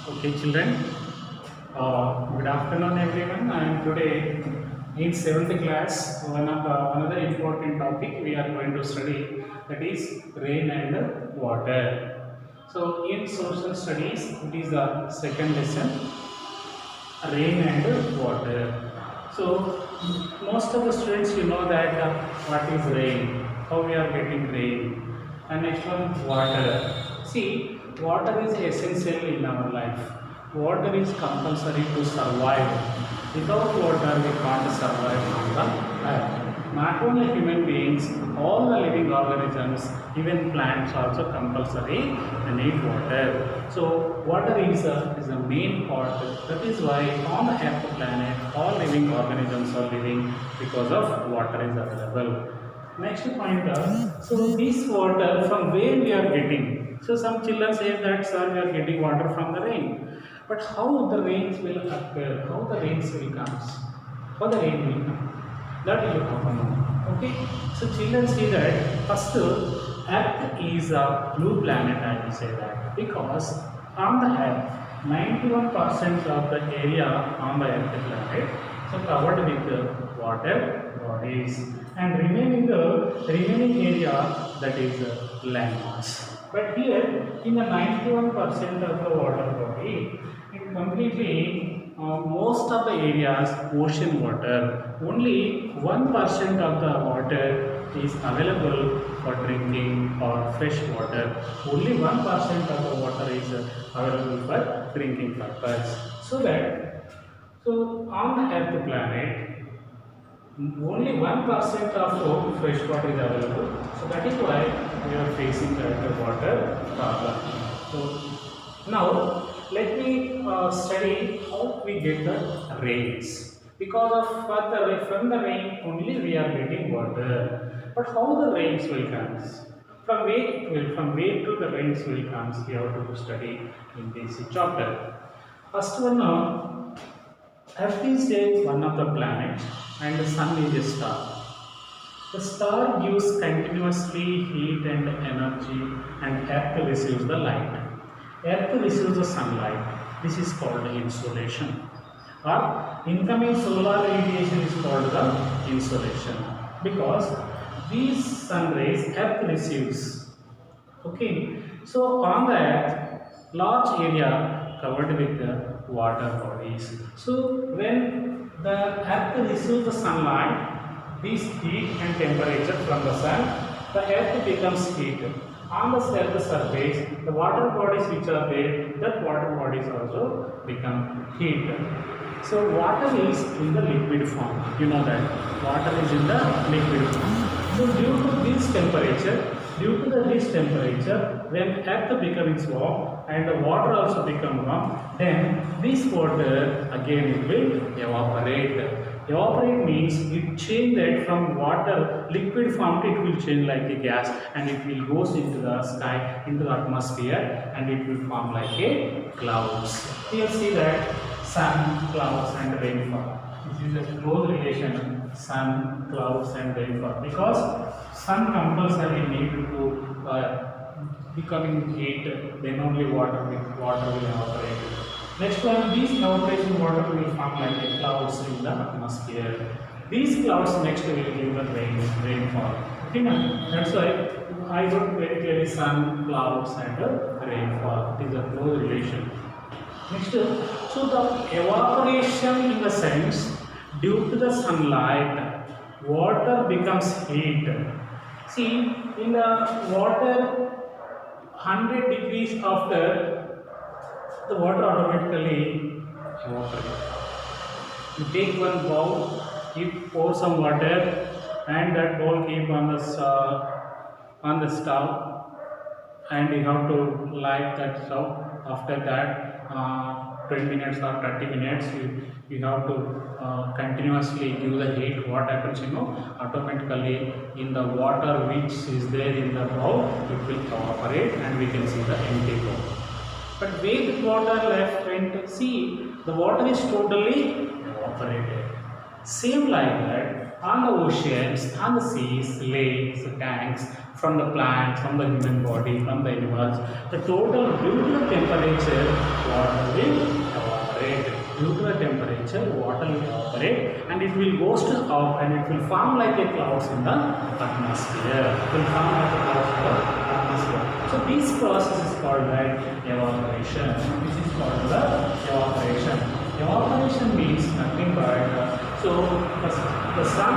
Okay, children. Good afternoon, everyone. And today, in seventh class, another important topic we are going to study, that is rain and water. So, in social studies, it is the second lesson, rain and water. So, most of the students, you know that what is rain, how we are getting rain, and next one, water. See, water is essential in our life. Water is compulsory to survive. Without water, we can't survive on the earth. Not only human beings, all the living organisms, even plants also compulsory need water. So water is the main part. That is why on the Earth planet, all living organisms are living because of water is available. Next point, so this water from where we are getting. So some children say that sir we are getting water from the rain. But how the rains will occur? How the rains will come? How the rain will come? That you have to know. Okay. So children see that first Earth is a blue planet. I will say that because on the Earth, 91% of the area on the Earth planet so covered with water bodies, and remaining area that is land mass. But here in the 91% of the water body, it completely most of the areas ocean water. Only 1% of the water is available for drinking or fresh water. Only 1% of the water is available for drinking purpose. So on the Earth planet, only 1% of fresh water is available. So that is why we are facing the water problem. So now let me study how we get the rains. Because of from the rain only we are getting water. But how the rains will come? From where to the rains will come? We have to study in this chapter. First one now, Earth is one of the planets and the sun is a star. The star gives continuously heat and energy, and Earth receives the light. Earth receives the sunlight. This is called insolation. Or incoming solar radiation is called the insolation, because these sun rays Earth receives. Okay, so on the Earth, large area covered with the water bodies. So when the Earth receives the sunlight, this heat and temperature from the sun, the Earth becomes heat. On the Earth surface, the water bodies which are there, that water bodies also become heat. So water is in the liquid form. You know that water is in the liquid form. So due to this temperature, when Earth becomes warm and the water also become warm, then this water again it will evaporate. Evaporate means it change that from water liquid form it will change like a gas, and it will goes into the sky, into the atmosphere, and it will form like a clouds. Here see that sun, clouds and rainfall. This is a close relation, sun, clouds and rainfall, because sun compulsory need to becoming heat, then only water will evaporate. Next one, these evaporation water will form like a clouds in the atmosphere. These clouds next will give the rainfall. Okay, now that's why I wrote very clearly sun, clouds and rainfall. It is a close relation. Next, so the evaporation in the sense, due to the sunlight, water becomes heat. See, in the water, 100 degrees after, the water automatically evaporates. You take one bowl, you pour some water, and that bowl keep on the stove, and you have to light that stove. After that, 20 minutes or 30 minutes, you have to continuously give the heat. What happens, automatically in the water which is there in the bowl, it will evaporate, and we can see the empty bowl. But where the water left went, see, the water is totally evaporated. Same like that, on the oceans, on the seas, lakes, tanks, from the plants, from the human body, from the animals, the total due to the temperature, water will evaporate. Due to the temperature, water will evaporate and it will goes to up and it will form like a clouds in the atmosphere. It will form like a clouds in the atmosphere. So this process is called like evaporation. This is called the evaporation. Evaporation means nothing but the sun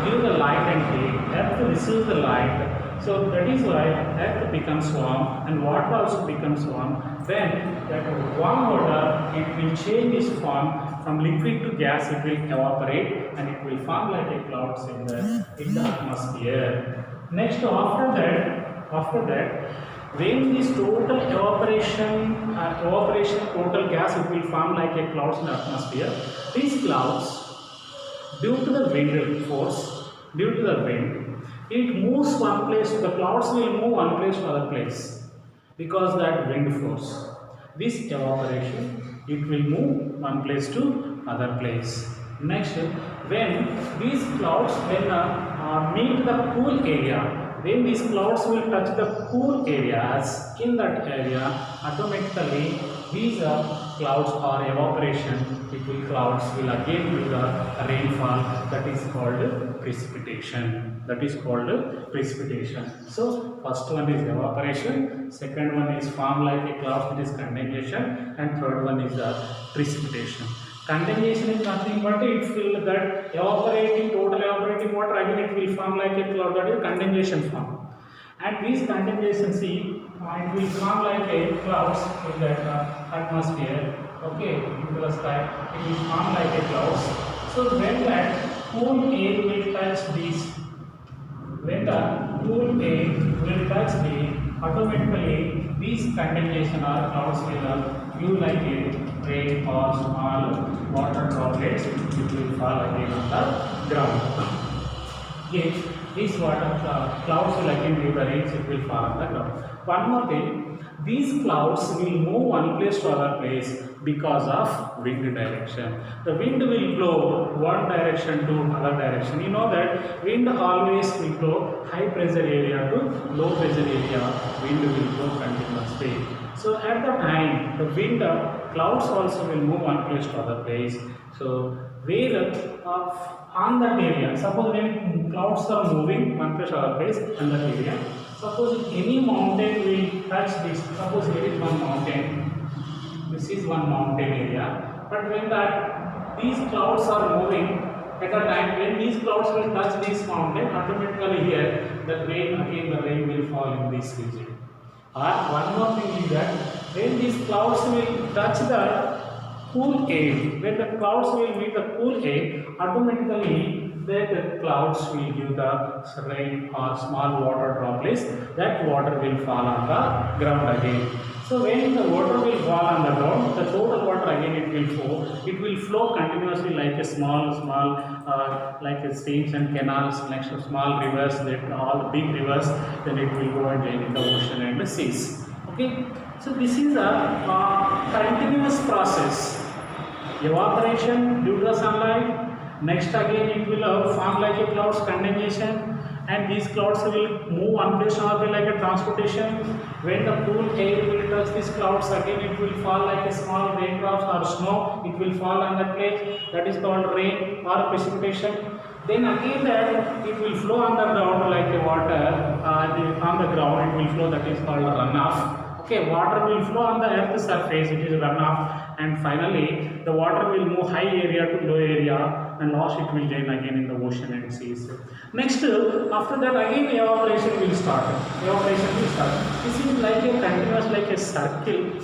gives the light and heat, earth receives the light. So that is why earth becomes warm and water also becomes warm. Then that warm water, it will change its form from liquid to gas, it will evaporate and it will form like a clouds in the atmosphere. Next after that when this total evaporation total gas, it will form like a clouds in the atmosphere. These clouds, due to the wind force, due to the wind, it moves one place, the clouds will move one place to other place because that wind force. This evaporation, it will move one place to other place. Next, when these clouds meet the cool area, when these clouds will touch the cool areas, in that area, automatically these clouds or evaporation, clouds will again do the rainfall, that is called precipitation. That is called precipitation. So first one is evaporation, second one is form like a cloud, that is condensation, and third one is precipitation. Condensation is nothing but it will that total evaporating water, again it will form like a cloud, that is condensation form. And these condensation, see, it will form like a clouds in that atmosphere, okay, into the sky, it will form like a clouds. So when that cool air will touch these, when the cool air will touch the, automatically these condensation or clouds will give like a rain or small water droplets, it will fall again on the ground. Okay, these water clouds will again give the rains, it will fall on the ground. One more thing, these clouds will move one place to other place because of wind direction. The wind will blow one direction to other direction. You know that wind always will blow high pressure area to low pressure area. Wind will blow continuously. So at the time, the wind clouds also will move one place to other place. So where on that area, suppose when clouds are moving one place to other place on that area, suppose any mountain will touch this, suppose here is one mountain, this is one mountain area, but when these clouds are moving, at a time when these clouds will touch this mountain, automatically here the rain will fall in this region. Or one more thing is that when these clouds will touch the cool air, when the clouds will meet the cool air, automatically the clouds will give the rain or small water droplets, that water will fall on the ground again. So when the water will fall on the ground, the total water again it will flow continuously like a small like a streams and canals, next to small rivers, then all the big rivers, then it will go and join in the ocean and the seas. Okay, so this is a continuous process. Evaporation due to the sunlight, next again it will form like a clouds, condensation, and these clouds will move one place to another like a transportation. When the cool air will touch these clouds, again it will fall like a small raindrops or snow, it will fall on that place, that is called rain or precipitation. Then again that it will flow on the ground like a water on the ground, it will flow, that is called runoff. Okay, water will flow on the earth's surface, it is runoff, and finally the water will move high area to low area, and last it will join again in the ocean and seas. Next, after that again evaporation will start. This is like a continuous,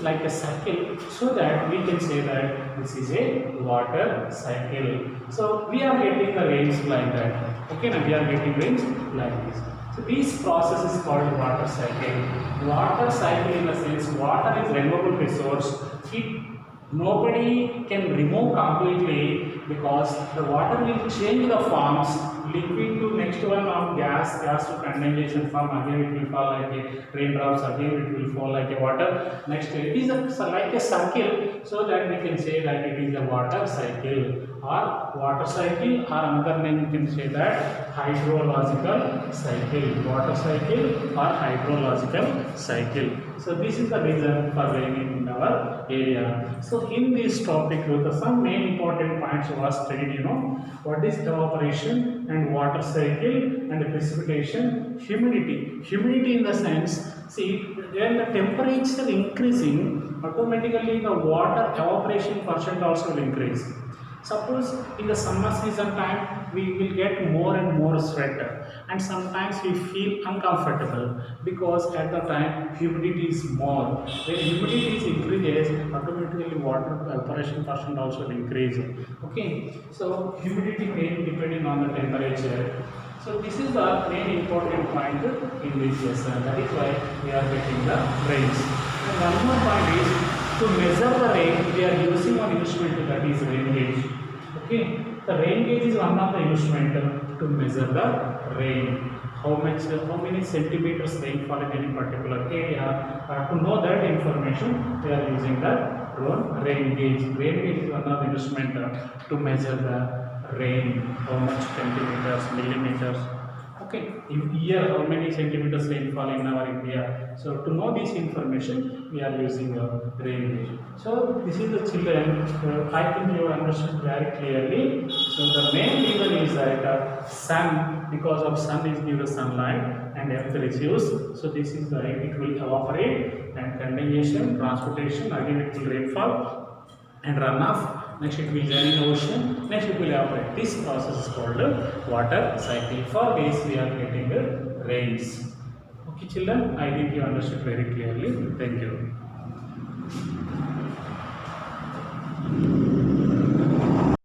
like a circle, so that we can say that this is a water cycle. So we are getting the rains like that. Okay, now we are getting rains like this. So this process is called water cycle. Water cycle in the sense water is renewable resource. Nobody can remove completely because the water will change the forms, liquid to next one of gas to condensation form, again it will fall like a raindrops, again it will fall like a water. Next it is like a circle, so that we can say that it is a water cycle. or water cycle, or another name you can say that hydrological cycle, water cycle or hydrological cycle. So this is the reason for raining in our area. So in this topic, some main important points was studied. What is evaporation and water cycle and precipitation, humidity in the sense, see, when the temperature increasing, automatically the water evaporation percent also will increase. Suppose in the summer season time we will get more and more sweat, and sometimes we feel uncomfortable because at the time humidity is more. When humidity is increases, automatically water evaporation percent also will increase. Okay, so humidity may depending on the temperature. So this is the main important point in this lesson. That is why we are getting the rains. And one more point is, to measure the rain, we are using one instrument, that is rain gauge. Okay, the rain gauge is one of the instrument to measure the rain. How many centimeters rainfall in any particular area. To know that information, we are using the rain gauge. Rain gauge is one of the instrument to measure the rain, how much centimeters, millimeters. Okay, in year how many centimeters rainfall in our India. So to know this information, we are using a rain gauge. So this is the children. I think you understood very clearly. So the main reason is that sun, because of sun is due to sunlight and earth receives. So this is the it will evaporate, and condensation, transportation, again it will rainfall and runoff. Next it will join in ocean, next it will evaporate. This process is called water cycle. For this we are getting rains. Okay children, I think you understood very clearly. Thank you.